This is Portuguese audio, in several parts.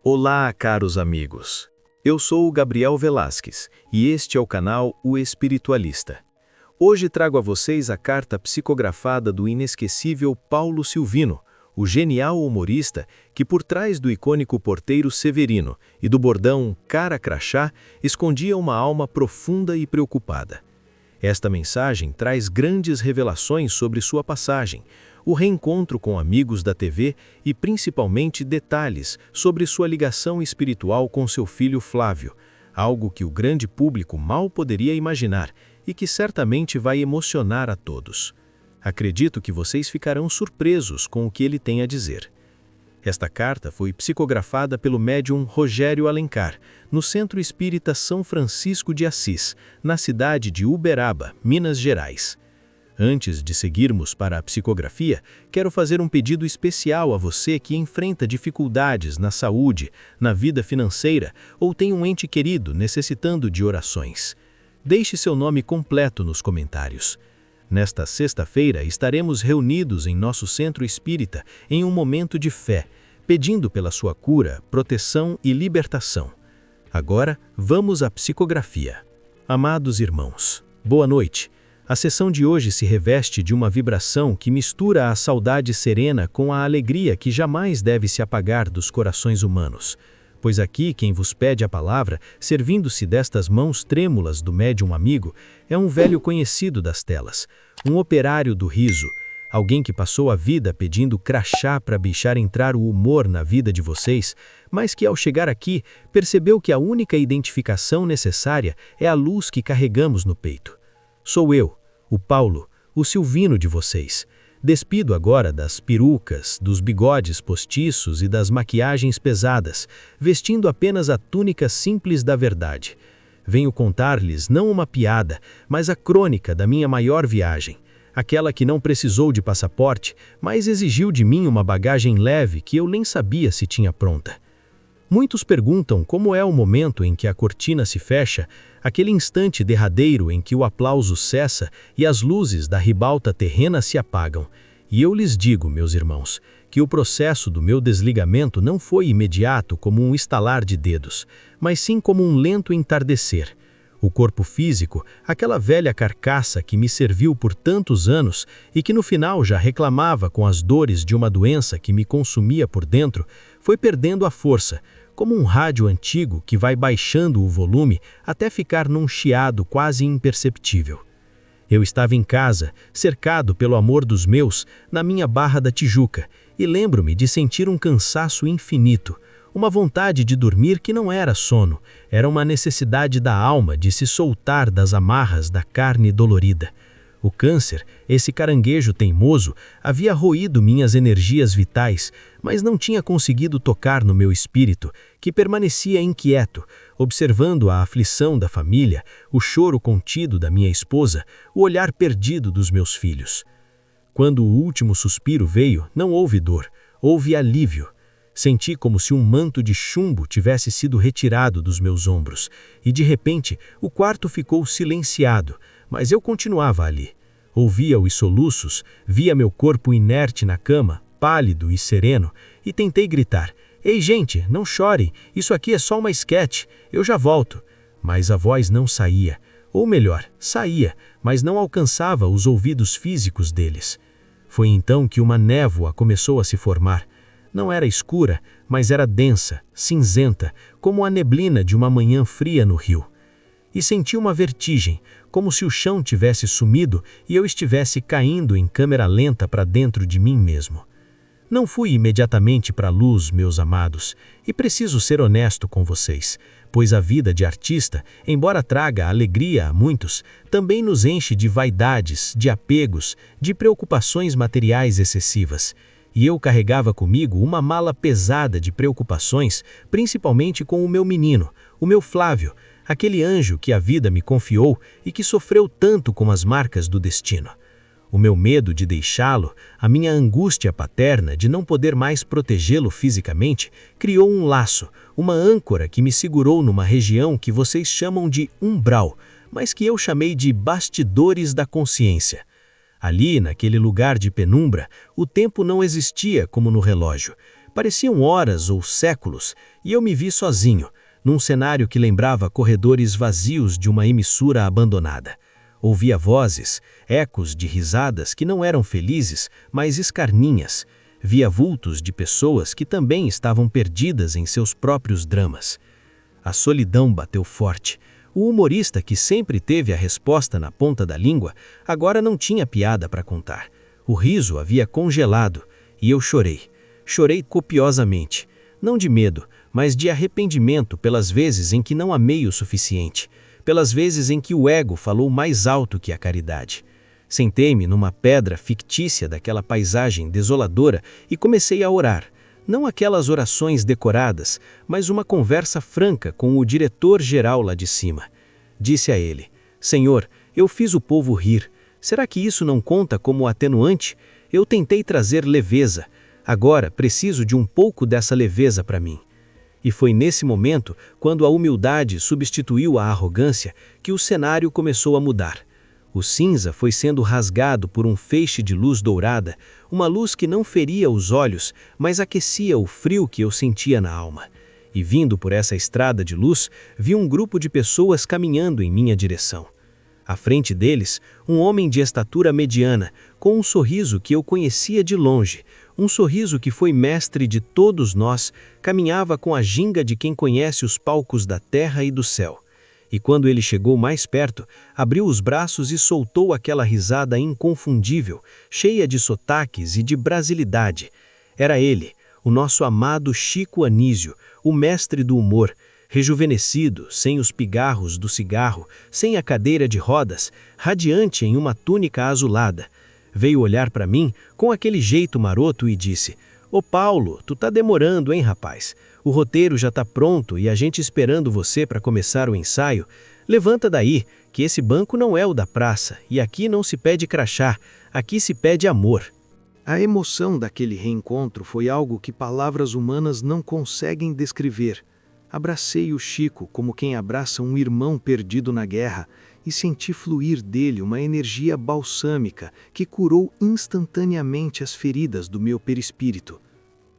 Olá, caros amigos. Eu sou o Gabriel Velasquez e este é o canal O Espiritualista. Hoje trago a vocês a carta psicografada do inesquecível Paulo Silvino, o genial humorista que por trás do icônico Porteiro Severino e do bordão Cara Crachá escondia uma alma profunda e preocupada. Esta mensagem traz grandes revelações sobre sua passagem, o reencontro com amigos da TV e principalmente detalhes sobre sua ligação espiritual com seu filho Flávio, algo que o grande público mal poderia imaginar e que certamente vai emocionar a todos. Acredito que vocês ficarão surpresos com o que ele tem a dizer. Esta carta foi psicografada pelo médium Rogério Alencar, no Centro Espírita São Francisco de Assis, na cidade de Uberaba, Minas Gerais. Antes de seguirmos para a psicografia, quero fazer um pedido especial a você que enfrenta dificuldades na saúde, na vida financeira ou tem um ente querido necessitando de orações. Deixe seu nome completo nos comentários. Nesta sexta-feira estaremos reunidos em nosso centro espírita em um momento de fé, pedindo pela sua cura, proteção e libertação. Agora, vamos à psicografia. Amados irmãos, boa noite. A sessão de hoje se reveste de uma vibração que mistura a saudade serena com a alegria que jamais deve se apagar dos corações humanos. Pois aqui quem vos pede a palavra, servindo-se destas mãos trêmulas do médium amigo, é um velho conhecido das telas, um operário do riso, alguém que passou a vida pedindo crachá para deixar entrar o humor na vida de vocês, mas que ao chegar aqui percebeu que a única identificação necessária é a luz que carregamos no peito. Sou eu, o Paulo, o Silvino de vocês. Despido agora das perucas, dos bigodes postiços e das maquiagens pesadas, vestindo apenas a túnica simples da verdade. Venho contar-lhes não uma piada, mas a crônica da minha maior viagem, aquela que não precisou de passaporte, mas exigiu de mim uma bagagem leve que eu nem sabia se tinha pronta. Muitos perguntam como é o momento em que a cortina se fecha, aquele instante derradeiro em que o aplauso cessa e as luzes da ribalta terrena se apagam. E eu lhes digo, meus irmãos, que o processo do meu desligamento não foi imediato como um estalar de dedos, mas sim como um lento entardecer. O corpo físico, aquela velha carcaça que me serviu por tantos anos e que no final já reclamava com as dores de uma doença que me consumia por dentro, foi perdendo a força, como um rádio antigo que vai baixando o volume até ficar num chiado quase imperceptível. Eu estava em casa, cercado pelo amor dos meus, na minha Barra da Tijuca, e lembro-me de sentir um cansaço infinito, uma vontade de dormir que não era sono, era uma necessidade da alma de se soltar das amarras da carne dolorida. O câncer, esse caranguejo teimoso, havia roído minhas energias vitais, mas não tinha conseguido tocar no meu espírito, que permanecia inquieto, observando a aflição da família, o choro contido da minha esposa, o olhar perdido dos meus filhos. Quando o último suspiro veio, não houve dor, houve alívio. Senti como se um manto de chumbo tivesse sido retirado dos meus ombros, e de repente o quarto ficou silenciado, mas eu continuava ali. Ouvia os soluços, via meu corpo inerte na cama, pálido e sereno, e tentei gritar: "Ei, gente, não chorem, isso aqui é só uma esquete, eu já volto." Mas a voz não saía, ou melhor, saía, mas não alcançava os ouvidos físicos deles. Foi então que uma névoa começou a se formar. Não era escura, mas era densa, cinzenta, como a neblina de uma manhã fria no rio. E senti uma vertigem, como se o chão tivesse sumido e eu estivesse caindo em câmera lenta para dentro de mim mesmo. Não fui imediatamente para a luz, meus amados, e preciso ser honesto com vocês, pois a vida de artista, embora traga alegria a muitos, também nos enche de vaidades, de apegos, de preocupações materiais excessivas. E eu carregava comigo uma mala pesada de preocupações, principalmente com o meu menino, o meu Flávio, aquele anjo que a vida me confiou e que sofreu tanto com as marcas do destino. O meu medo de deixá-lo, a minha angústia paterna de não poder mais protegê-lo fisicamente, criou um laço, uma âncora que me segurou numa região que vocês chamam de umbral, mas que eu chamei de bastidores da consciência. Ali, naquele lugar de penumbra, o tempo não existia como no relógio. Pareciam horas ou séculos, e eu me vi sozinho, num cenário que lembrava corredores vazios de uma emissora abandonada. Ouvia vozes, ecos de risadas que não eram felizes, mas escarninhas. Via vultos de pessoas que também estavam perdidas em seus próprios dramas. A solidão bateu forte. O humorista que sempre teve a resposta na ponta da língua, agora não tinha piada para contar. O riso havia congelado, e eu chorei. Chorei copiosamente. Não de medo, mas de arrependimento pelas vezes em que não amei o suficiente, pelas vezes em que o ego falou mais alto que a caridade. Sentei-me numa pedra fictícia daquela paisagem desoladora e comecei a orar. Não aquelas orações decoradas, mas uma conversa franca com o diretor-geral lá de cima. Disse a ele: Senhor, eu fiz o povo rir. Será que isso não conta como atenuante? Eu tentei trazer leveza. Agora preciso de um pouco dessa leveza para mim. E foi nesse momento, quando a humildade substituiu a arrogância, que o cenário começou a mudar. O cinza foi sendo rasgado por um feixe de luz dourada, uma luz que não feria os olhos, mas aquecia o frio que eu sentia na alma. E vindo por essa estrada de luz, vi um grupo de pessoas caminhando em minha direção. À frente deles, um homem de estatura mediana, com um sorriso que eu conhecia de longe, um sorriso que foi mestre de todos nós, caminhava com a ginga de quem conhece os palcos da terra e do céu. E quando ele chegou mais perto, abriu os braços e soltou aquela risada inconfundível, cheia de sotaques e de brasilidade. Era ele, o nosso amado Chico Anísio, o mestre do humor, rejuvenescido, sem os pigarros do cigarro, sem a cadeira de rodas, radiante em uma túnica azulada. Veio olhar para mim com aquele jeito maroto e disse: Ô Paulo, tu tá demorando, hein, rapaz? O roteiro já tá pronto e a gente esperando você para começar o ensaio. Levanta daí, que esse banco não é o da praça, e aqui não se pede crachá, aqui se pede amor. A emoção daquele reencontro foi algo que palavras humanas não conseguem descrever. Abracei o Chico como quem abraça um irmão perdido na guerra e senti fluir dele uma energia balsâmica que curou instantaneamente as feridas do meu perispírito.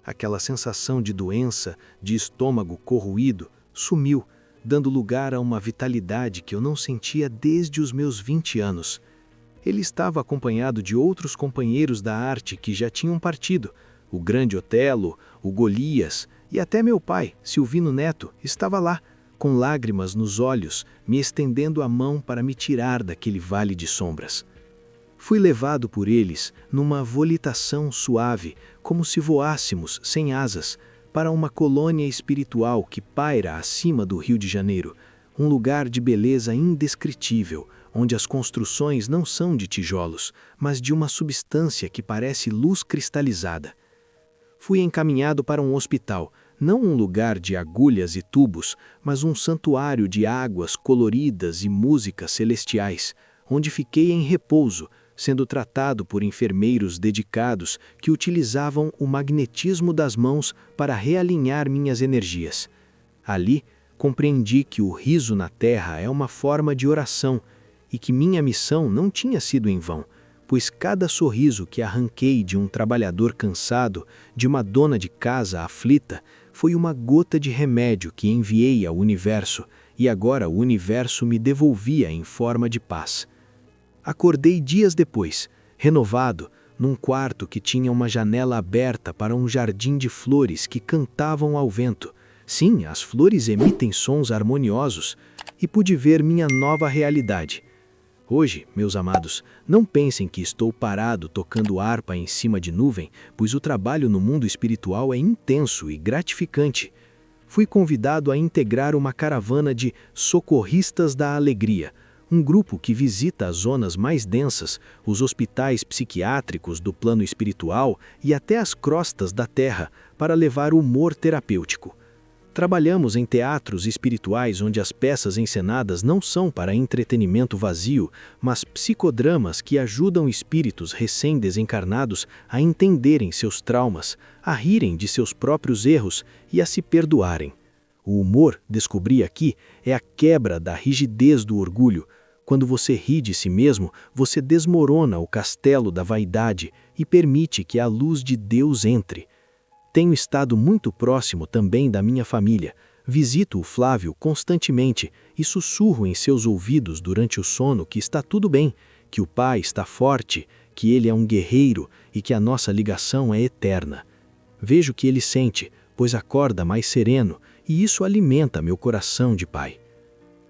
Aquela sensação de doença, de estômago corroído, sumiu, dando lugar a uma vitalidade que eu não sentia desde os meus 20 anos. Ele estava acompanhado de outros companheiros da arte que já tinham partido. O grande Otelo, o Golias e até meu pai, Silvino Neto, estava lá, com lágrimas nos olhos, me estendendo a mão para me tirar daquele vale de sombras. Fui levado por eles numa volitação suave, como se voássemos sem asas, para uma colônia espiritual que paira acima do Rio de Janeiro, um lugar de beleza indescritível, onde as construções não são de tijolos, mas de uma substância que parece luz cristalizada. Fui encaminhado para um hospital, não um lugar de agulhas e tubos, mas um santuário de águas coloridas e músicas celestiais, onde fiquei em repouso, sendo tratado por enfermeiros dedicados que utilizavam o magnetismo das mãos para realinhar minhas energias. Ali, compreendi que o riso na terra é uma forma de oração e que minha missão não tinha sido em vão, pois cada sorriso que arranquei de um trabalhador cansado, de uma dona de casa aflita, foi uma gota de remédio que enviei ao universo, e agora o universo me devolvia em forma de paz. Acordei dias depois, renovado, num quarto que tinha uma janela aberta para um jardim de flores que cantavam ao vento. Sim, as flores emitem sons harmoniosos, e pude ver minha nova realidade. Hoje, meus amados, não pensem que estou parado tocando harpa em cima de nuvem, pois o trabalho no mundo espiritual é intenso e gratificante. Fui convidado a integrar uma caravana de socorristas da alegria, um grupo que visita as zonas mais densas, os hospitais psiquiátricos do plano espiritual e até as crostas da terra, para levar humor terapêutico. Trabalhamos em teatros espirituais onde as peças encenadas não são para entretenimento vazio, mas psicodramas que ajudam espíritos recém-desencarnados a entenderem seus traumas, a rirem de seus próprios erros e a se perdoarem. O humor, descobri aqui, é a quebra da rigidez do orgulho. Quando você ri de si mesmo, você desmorona o castelo da vaidade e permite que a luz de Deus entre. Tenho estado muito próximo também da minha família. Visito o Flávio constantemente e sussurro em seus ouvidos durante o sono que está tudo bem, que o pai está forte, que ele é um guerreiro e que a nossa ligação é eterna. Vejo que ele sente, pois acorda mais sereno, e isso alimenta meu coração de pai.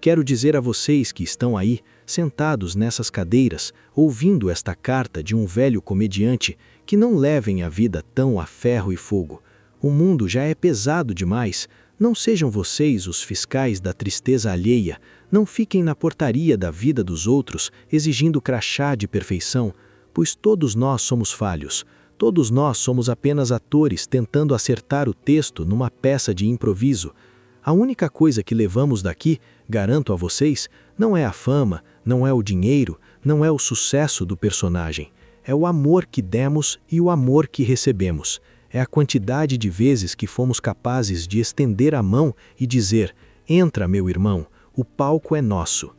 Quero dizer a vocês que estão aí, sentados nessas cadeiras, ouvindo esta carta de um velho comediante, que não levem a vida tão a ferro e fogo. O mundo já é pesado demais. Não sejam vocês os fiscais da tristeza alheia, não fiquem na portaria da vida dos outros, exigindo crachá de perfeição, pois todos nós somos falhos. Todos nós somos apenas atores tentando acertar o texto numa peça de improviso. A única coisa que levamos daqui, garanto a vocês, não é a fama, não é o dinheiro, não é o sucesso do personagem. É o amor que demos e o amor que recebemos. É a quantidade de vezes que fomos capazes de estender a mão e dizer: entra, meu irmão, o palco é nosso.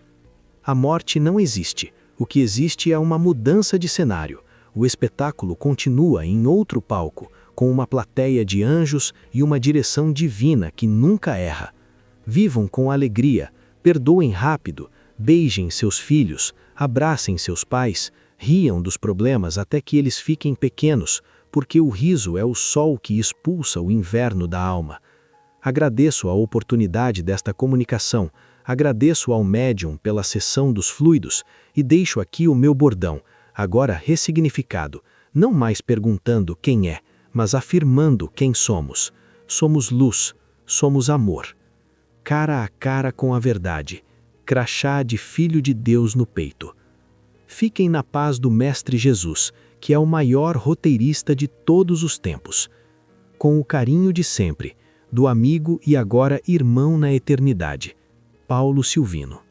A morte não existe. O que existe é uma mudança de cenário. O espetáculo continua em outro palco, com uma plateia de anjos e uma direção divina que nunca erra. Vivam com alegria, perdoem rápido, beijem seus filhos, abracem seus pais, riam dos problemas até que eles fiquem pequenos, porque o riso é o sol que expulsa o inverno da alma. Agradeço a oportunidade desta comunicação, agradeço ao médium pela cessão dos fluidos e deixo aqui o meu bordão, agora ressignificado, não mais perguntando quem é, mas afirmando quem somos. Somos luz, somos amor. Cara a cara com a verdade, crachá de Filho de Deus no peito. Fiquem na paz do Mestre Jesus, que é o maior roteirista de todos os tempos. Com o carinho de sempre, do amigo e agora irmão na eternidade, Paulo Silvino.